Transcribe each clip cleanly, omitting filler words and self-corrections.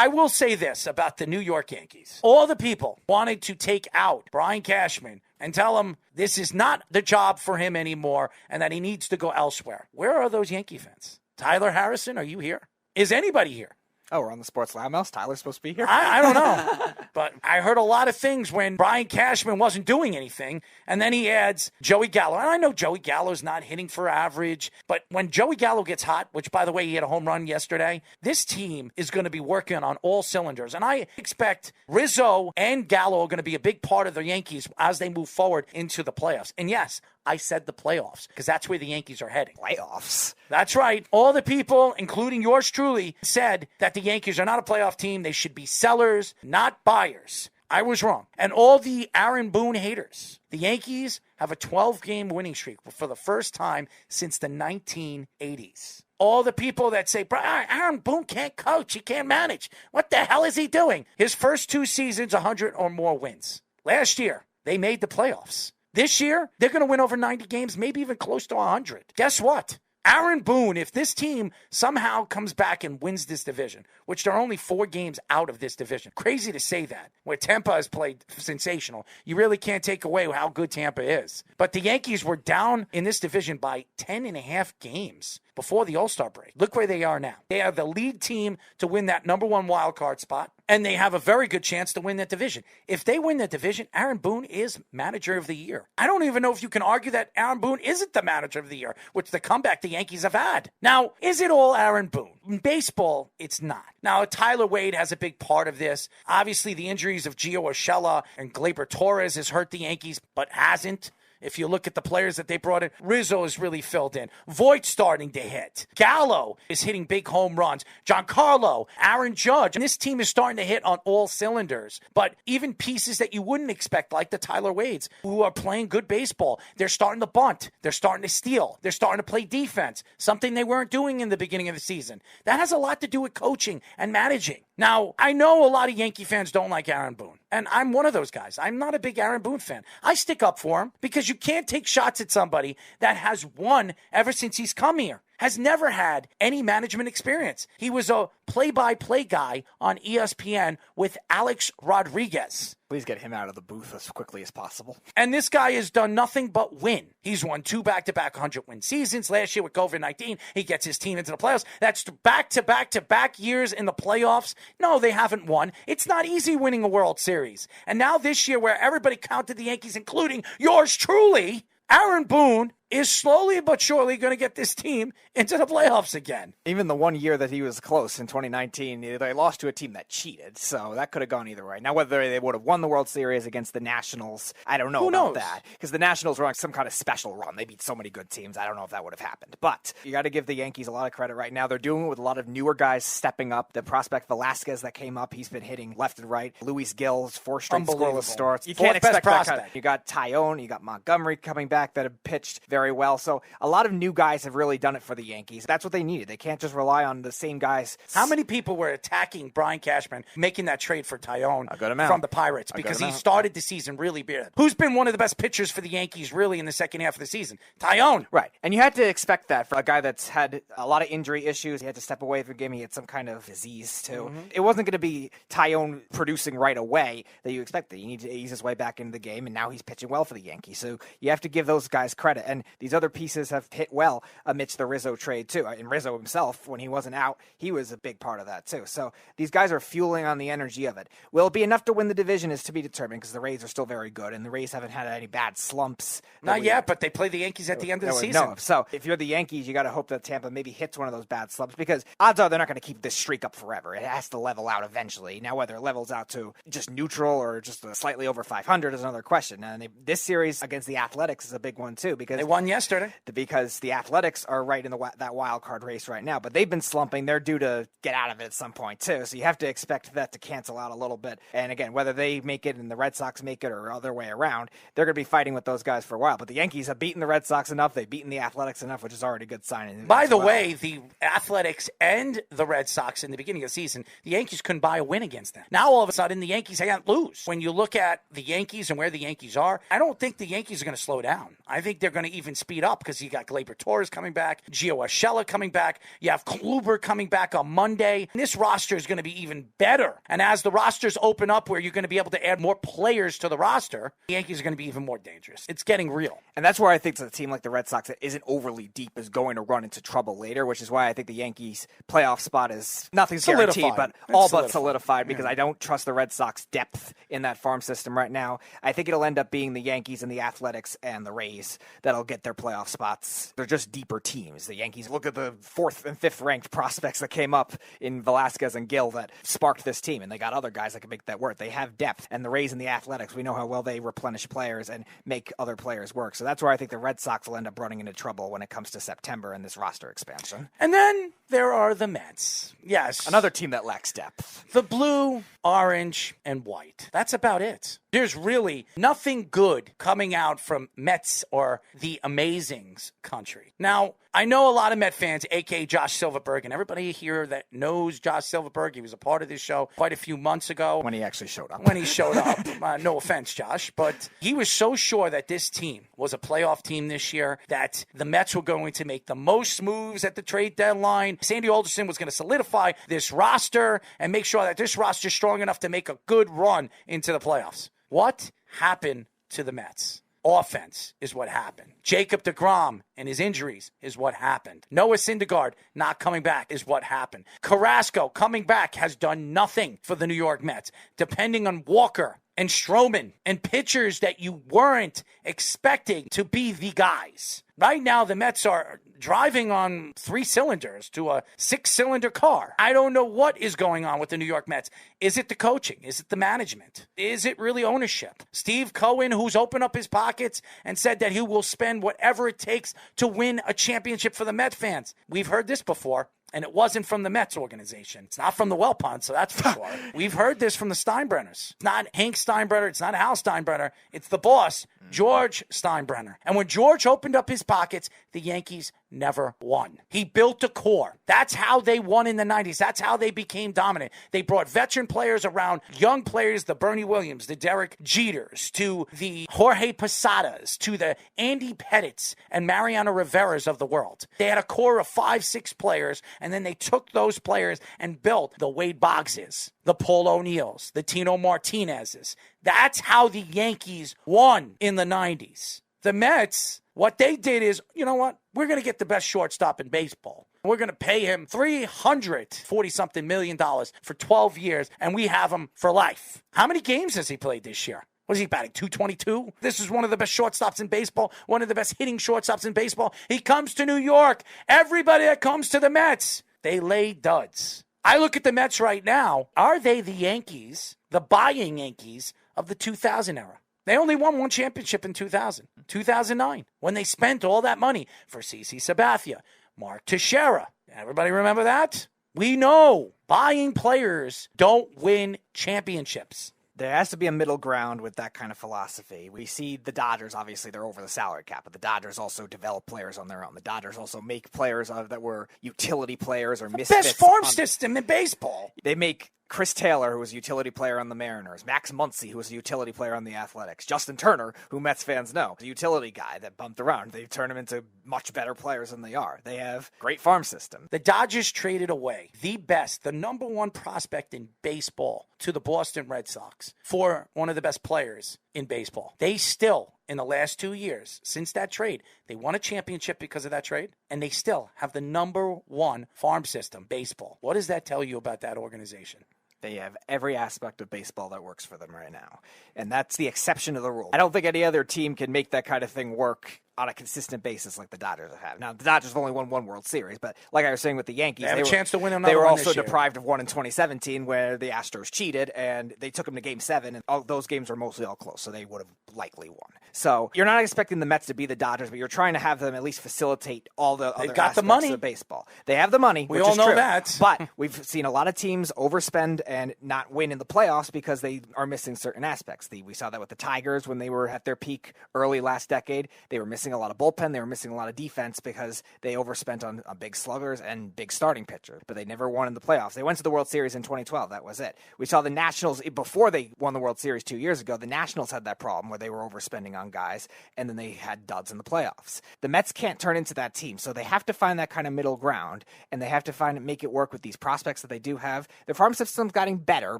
I will say this about the New York Yankees. All the people wanted to take out Brian Cashman and tell him this is not the job for him anymore and that he needs to go elsewhere. Where are those Yankee fans? Tyler Harrison, are you here? Is anybody here? Oh, we're on the Sports Loudmouth. Tyler's supposed to be here? I don't know. But I heard a lot of things when Brian Cashman wasn't doing anything, and then he adds Joey Gallo. And I know Joey Gallo's not hitting for average, but when Joey Gallo gets hot, which, by the way, he had a home run yesterday, this team is going to be working on all cylinders. And I expect Rizzo and Gallo are going to be a big part of the Yankees as they move forward into the playoffs. And yes, I said the playoffs because that's where the Yankees are heading. Playoffs? That's right. All the people, including yours truly, said that the Yankees are not a playoff team. They should be sellers, not buyers. I was wrong. And all the Aaron Boone haters, the Yankees have a 12-game winning streak for the first time since the 1980s. All the people that say, Aaron Boone can't coach, he can't manage. What the hell is he doing? His first 2 seasons, 100 or more wins. Last year, they made the playoffs. This year, they're going to win over 90 games, maybe even close to 100. Guess what? Aaron Boone, if this team somehow comes back and wins this division, which they're only 4 games out of this division. Crazy to say that, where Tampa has played sensational. You really can't take away how good Tampa is. But the Yankees were down in this division by 10.5 games before the All-Star break. Look where they are now. They are the lead team to win that number 1 wild card spot, and they have a very good chance to win that division. If they win that division, Aaron Boone is manager of the year. I don't even know if you can argue that Aaron Boone isn't the manager of the year, which the comeback the Yankees have had. Now, is it all Aaron Boone? In baseball, it's not. Now, Tyler Wade has a big part of this. Obviously, the injuries of Gio Urshela and Gleyber Torres has hurt the Yankees, but hasn't. If you look at the players that they brought in, Rizzo is really filled in. Voigt's starting to hit. Gallo is hitting big home runs. Giancarlo, Aaron Judge. And this team is starting to hit on all cylinders. But even pieces that you wouldn't expect, like the Tyler Wades, who are playing good baseball, they're starting to bunt. They're starting to steal. They're starting to play defense, something they weren't doing in the beginning of the season. That has a lot to do with coaching and managing. Now, I know a lot of Yankee fans don't like Aaron Boone, and I'm one of those guys. I'm not a big Aaron Boone fan. I stick up for him because you can't take shots at somebody that has won ever since he's come here, has never had any management experience. He was a play-by-play guy on ESPN with Alex Rodriguez. Please get him out of the booth as quickly as possible. And this guy has done nothing but win. He's won 2 back-to-back 100-win seasons. Last year with COVID-19, he gets his team into the playoffs. That's back-to-back-to-back years in the playoffs. No, they haven't won. It's not easy winning a World Series. And now this year, where everybody counted the Yankees, including yours truly, Aaron Boone is slowly but surely going to get this team into the playoffs again. Even the 1 year that he was close in 2019, they lost to a team that cheated, so that could have gone either way. Now, whether they would have won the World Series against the Nationals, I don't know Who about knows? that, because the Nationals were on some kind of special run. They beat so many good teams. I don't know if that would have happened. But you got to give the Yankees a lot of credit right now. They're doing it with a lot of newer guys stepping up. The prospect Velasquez that came up, he's been hitting left and right. Luis Gil's 4 straight scoreless starts. You can't expect that kind of. You got Tyone, you got Montgomery coming back that have pitched very well. So a lot of new guys have really done it for the Yankees. That's what they needed. They can't just rely on the same guys. How many people were attacking Brian Cashman making that trade for Tyone from the Pirates? Because he started the season really bad. Who's been one of the best pitchers for the Yankees really in the second half of the season? Tyone. Right. And you had to expect that for a guy that's had a lot of injury issues. He had to step away from the game. He had some kind of disease, too. Mm-hmm. It wasn't going to be Tyone producing right away that you expected. You need to ease his way back into the game, and now he's pitching well for the Yankees. So you have to give those guys credit. And these other pieces have hit well amidst the Rizzo trade, too. And Rizzo himself, when he wasn't out, he was a big part of that, too. So these guys are fueling on the energy of it. Will it be enough to win the division is to be determined, because the Rays are still very good, and the Rays haven't had any bad slumps. Not yet, but they play the Yankees at the end of the season. No. So if you're the Yankees, you got to hope that Tampa maybe hits one of those bad slumps, because odds are they're not going to keep this streak up forever. It has to level out eventually. Now, whether it levels out to just neutral or just slightly over 500 is another question. And this series against the Athletics is a big one, too, because they won yesterday. Because the Athletics are right in that wild card race right now, but they've been slumping. They're due to get out of it at some point, too. So you have to expect that to cancel out a little bit. And again, whether they make it and the Red Sox make it or other way around, they're going to be fighting with those guys for a while. But the Yankees have beaten the Red Sox enough. They've beaten the Athletics enough, which is already a good sign. By the way, the Athletics and the Red Sox in the beginning of the season, the Yankees couldn't buy a win against them. Now, all of a sudden, the Yankees can't lose. When you look at the Yankees and where the Yankees are, I don't think the Yankees are going to slow down. I think they're going to even even speed up because you got Gleyber Torres coming back, Gio Urshela coming back, you have Kluber coming back on Monday. And this roster is going to be even better. And as the rosters open up where you're going to be able to add more players to the roster, the Yankees are going to be even more dangerous. It's getting real. And that's where I think a team like the Red Sox that isn't overly deep is going to run into trouble later, which is why I think the Yankees playoff spot is nothing's guaranteed, but all but solidified because I don't trust the Red Sox depth in that farm system right now. I think it'll end up being the Yankees and the Athletics and the Rays that'll get their playoff spots. They're just deeper teams. The Yankees, look at the 4th and 5th ranked prospects that came up in Velasquez and Gill that sparked this team, and they got other guys that can make that work. They have depth, and the Rays and the Athletics, we know how well they replenish players and make other players work. So that's where I think the Red Sox will end up running into trouble when it comes to September and this roster expansion. And then there are the Mets. Yes. Another team that lacks depth. The blue, orange, and white. That's about it. There's really nothing good coming out from Mets or the Amazings country. Now, I know a lot of Met fans, a.k.a. Josh Silverberg, and everybody here that knows Josh Silverberg. He was a part of this show quite a few months ago. When he actually showed up. When he showed up. No offense, Josh. But he was so sure that this team was a playoff team this year, that the Mets were going to make the most moves at the trade deadline. Sandy Alderson was going to solidify this roster and make sure that this roster is strong enough to make a good run into the playoffs. What happened to the Mets? Offense is what happened. Jacob deGrom and his injuries is what happened. Noah Syndergaard not coming back is what happened. Carrasco coming back has done nothing for the New York Mets. Depending on Walker and Stroman and pitchers that you weren't expecting to be the guys. Right now, the Mets are driving on 3 cylinders to a 6-cylinder car. I don't know what is going on with the New York Mets. Is it the coaching? Is it the management? Is it really ownership? Steve Cohen, who's opened up his pockets and said that he will spend whatever it takes to win a championship for the Mets fans. We've heard this before. And it wasn't from the Mets organization. It's not from the Wellpond, so that's for sure. We've heard this from the Steinbrenners. It's not Hank Steinbrenner. It's not Hal Steinbrenner. It's the boss, George Steinbrenner. And when George opened up his pockets, the Yankees never won. He built a core. That's how they won in the 90s. That's how they became dominant. They brought veteran players around young players, the Bernie Williams, the Derek Jeters, to the Jorge Posadas, to the Andy Pettits and Mariano Riveras of the world. They had a core of 5-6 players, and then they took those players and built the Wade Boggses, the Paul O'Neills, the Tino Martinezes. That's how the Yankees won in the 90s. The Mets, what they did is, you know what? We're going to get the best shortstop in baseball. We're going to pay him $340-something million for 12 years, and we have him for life. How many games has he played this year? Was he batting 222? This is one of the best shortstops in baseball, one of the best hitting shortstops in baseball. He comes to New York. Everybody that comes to the Mets, they lay duds. I look at the Mets right now. Are they the Yankees, the buying Yankees of the 2000 era? They only won one championship in 2000, 2009, when they spent all that money for CeCe Sabathia, Mark Teixeira. Everybody remember that? We know buying players don't win championships. There has to be a middle ground with that kind of philosophy. We see the Dodgers, obviously, they're over the salary cap, but the Dodgers also develop players on their own. The Dodgers also make players that were utility players or misfits. Best farm system in baseball. They make Chris Taylor, who was a utility player on the Mariners, Max Muncy, who was a utility player on the Athletics, Justin Turner, who Mets fans know, a utility guy that bumped around. They turn him into much better players than they are. They have great farm system. The Dodgers traded away the best, the number one prospect in baseball to the Boston Red Sox for one of the best players in baseball. They still, in the last 2 years, since that trade, they won a championship because of that trade, and they still have the number one farm system, baseball. What does that tell you about that organization? They have every aspect of baseball that works for them right now. And that's the exception to the rule. I don't think any other team can make that kind of thing work on a consistent basis like the Dodgers have. Now, the Dodgers have only won one World Series, but like I was saying with the Yankees, they have a chance to win another They were one also this year. deprived of one in 2017 where the Astros cheated, and they took them to Game 7, and all those games were mostly all close, so they would have likely won. So you're not expecting the Mets to be the Dodgers, but you're trying to have them at least facilitate all the other got aspects the money. of baseball. They have the money, We which all is know true. that. But we've seen a lot of teams overspend and not win in the playoffs because they are missing certain aspects. We saw that with the Tigers when they were at their peak early last decade. They were missing missing a lot of bullpen. They were missing a lot of defense because they overspent on big sluggers and big starting pitchers. But they never won in the playoffs. They went to the World Series in 2012. That was it. We saw the Nationals, before they won the World Series 2 years ago, the Nationals had that problem where they were overspending on guys, and then they had duds in the playoffs. The Mets can't turn into that team, so they have to find that kind of middle ground, and they have to make it work with these prospects that they do have. The farm system's getting better,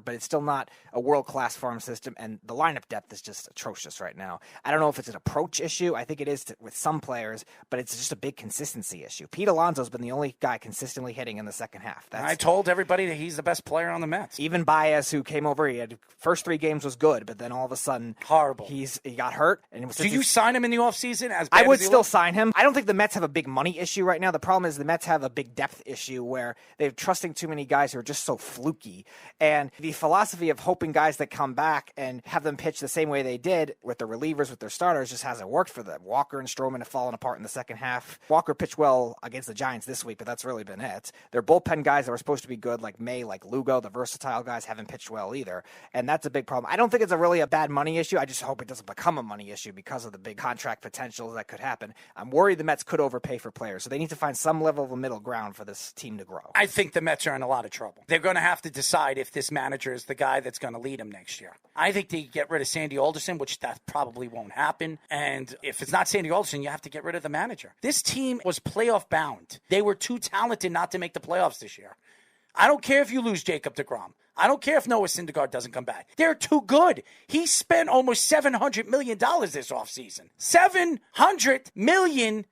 but it's still not a world-class farm system, and the lineup depth is just atrocious right now. I don't know if it's an approach issue. I think it is with some players, but it's just a big consistency issue. Pete Alonso's been the only guy consistently hitting in the second half. I told everybody that he's the best player on the Mets. Even Baez, who came over, he had first 3 games was good, but then all of a sudden, horrible. He got hurt. And do you sign him in the offseason? I would still sign him. I don't think the Mets have a big money issue right now. The problem is the Mets have a big depth issue where they're trusting too many guys who are just so fluky. And the philosophy of hoping guys that come back and have them pitch the same way they did with the relievers, with their starters, just hasn't worked for them. Walker and Stroman have fallen apart in the second half. Walker pitched well against the Giants this week, but that's really been it. Their bullpen guys that were supposed to be good, like May, like Lugo, the versatile guys, haven't pitched well either. And that's a big problem. I don't think it's really a bad money issue. I just hope it doesn't become a money issue because of the big contract potential that could happen. I'm worried the Mets could overpay for players, so they need to find some level of a middle ground for this team to grow. I think the Mets are in a lot of trouble. They're going to have to decide if this manager is the guy that's going to lead them next year. I think they get rid of Sandy Alderson, which that probably won't happen. And if it's not Sandy Alderson, you have to get rid of the manager. This team was playoff bound. They were too talented not to make the playoffs this year. I don't care if you lose Jacob deGrom. I don't care if Noah Syndergaard doesn't come back. They're too good. He spent almost $700 million this offseason. $700 million.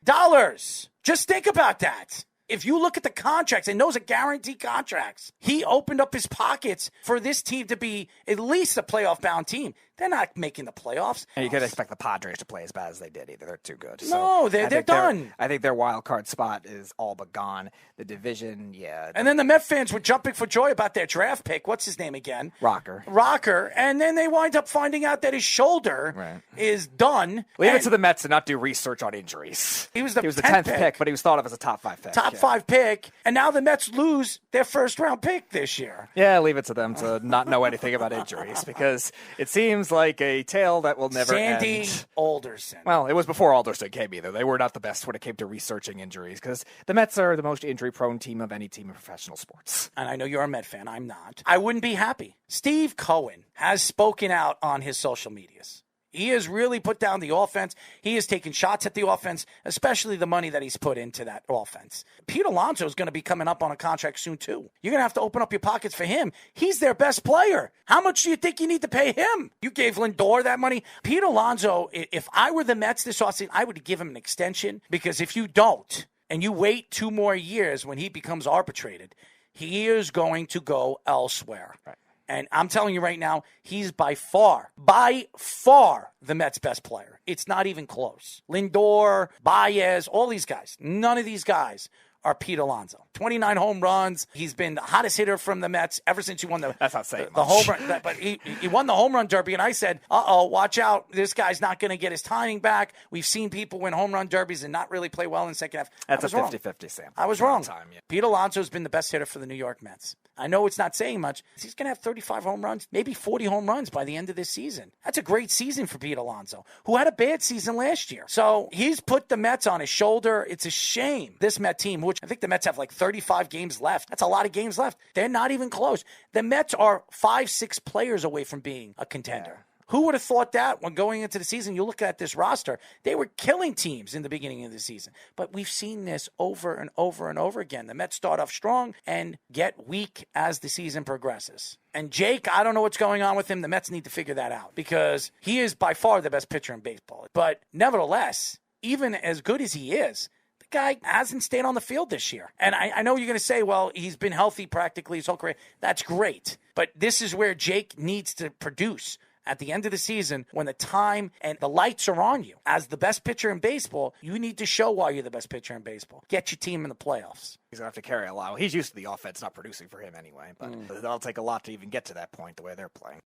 Just think about that. If you look at the contracts, and those are guaranteed contracts, he opened up his pockets for this team to be at least a playoff-bound team. They're not making the playoffs. And you could expect the Padres to play as bad as they did either. They're too good. No, they're done. I think their wild card spot is all but gone. The division, yeah. And then the Met fans were jumping for joy about their draft pick. What's his name again? Rocker. And then they wind up finding out that his shoulder is done. Leave it to the Mets to not do research on injuries. He was the 10th pick, but he was thought of as a top 5 pick. Top 5 pick. And now the Mets lose their first-round pick this year. Yeah, leave it to them to not know anything about injuries because it seems like a tale that will never end. Sandy Alderson. Well, it was before Alderson came either. They were not the best when it came to researching injuries because the Mets are the most injury-prone team of any team in professional sports. And I know you're a Met fan. I'm not. I wouldn't be happy. Steve Cohen has spoken out on his social medias. He has really put down the offense. He has taken shots at the offense, especially the money that he's put into that offense. Pete Alonso is going to be coming up on a contract soon, too. You're going to have to open up your pockets for him. He's their best player. How much do you think you need to pay him? You gave Lindor that money. Pete Alonso, if I were the Mets this offseason, I would give him an extension because if you don't and you wait 2 more years when he becomes arbitrated, he is going to go elsewhere. Right. And I'm telling you right now, he's by far the Mets' best player. It's not even close. Lindor, Baez, all these guys. None of these guys are Pete Alonso. 29 home runs. He's been the hottest hitter from the Mets ever since he won the That's not saying the home run. But he won the home run derby, and I said, watch out. This guy's not going to get his timing back. We've seen people win home run derbies and not really play well in the second half. That's a 50-50, Sam. I was wrong. Pete Alonso's been the best hitter for the New York Mets. I know it's not saying much. He's going to have 35 home runs, maybe 40 home runs by the end of this season. That's a great season for Pete Alonso, who had a bad season last year. So he's put the Mets on his shoulder. It's a shame. This Met team, which I think the Mets have like 35 games left. That's a lot of games left. They're not even close. The Mets are 5-6 players away from being a contender. Yeah. Who would have thought that when going into the season? You look at this roster, they were killing teams in the beginning of the season. But we've seen this over and over and over again. The Mets start off strong and get weak as the season progresses. And Jake, I don't know what's going on with him. The Mets need to figure that out because he is by far the best pitcher in baseball. But nevertheless, even as good as he is, the guy hasn't stayed on the field this year. And I know you're going to say, well, he's been healthy practically his whole career. That's great. But this is where Jake needs to produce. At the end of the season, when the time and the lights are on you, as the best pitcher in baseball, you need to show why you're the best pitcher in baseball. Get your team in the playoffs. He's going to have to carry a lot. He's used to the offense not producing for him anyway, but that'll take a lot to even get to that point the way they're playing.